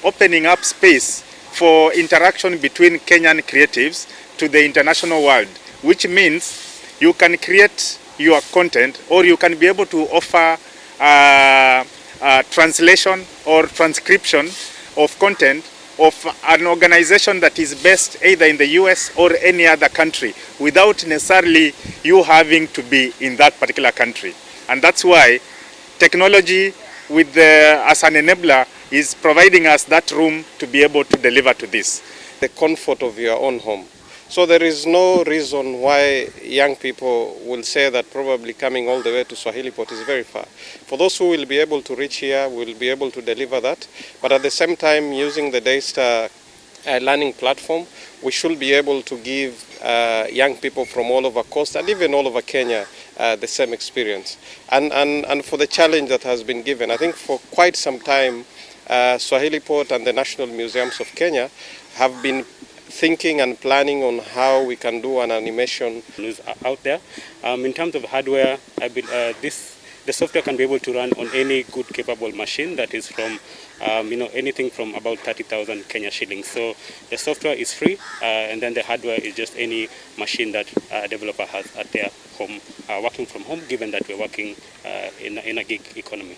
opening up space for interaction between Kenyan creatives to the international world, which means you can create your content, or you can be able to offer translation or transcription of content of an organization that is based either in the US or any other country without necessarily you having to be in that particular country. And that's why technology as an enabler is providing us that room to be able to deliver to this. The comfort of your own home. So there is no reason why young people will say that probably coming all the way to Swahili Pot is very far. For those who will be able to reach here, will be able to deliver that. But at the same time, using the Daystar learning platform, we should be able to give young people from all over coast and even all over Kenya the same experience. And for the challenge that has been given, I think for quite some time, Swahili Pot and the National Museums of Kenya have been thinking and planning on how we can do an animation out there. In terms of hardware, the software can be able to run on any good capable machine that is from anything from about 30,000 Kenya shillings. So the software is free, and then the hardware is just any machine that a developer has at their home, working from home, given that we're working in a gig economy.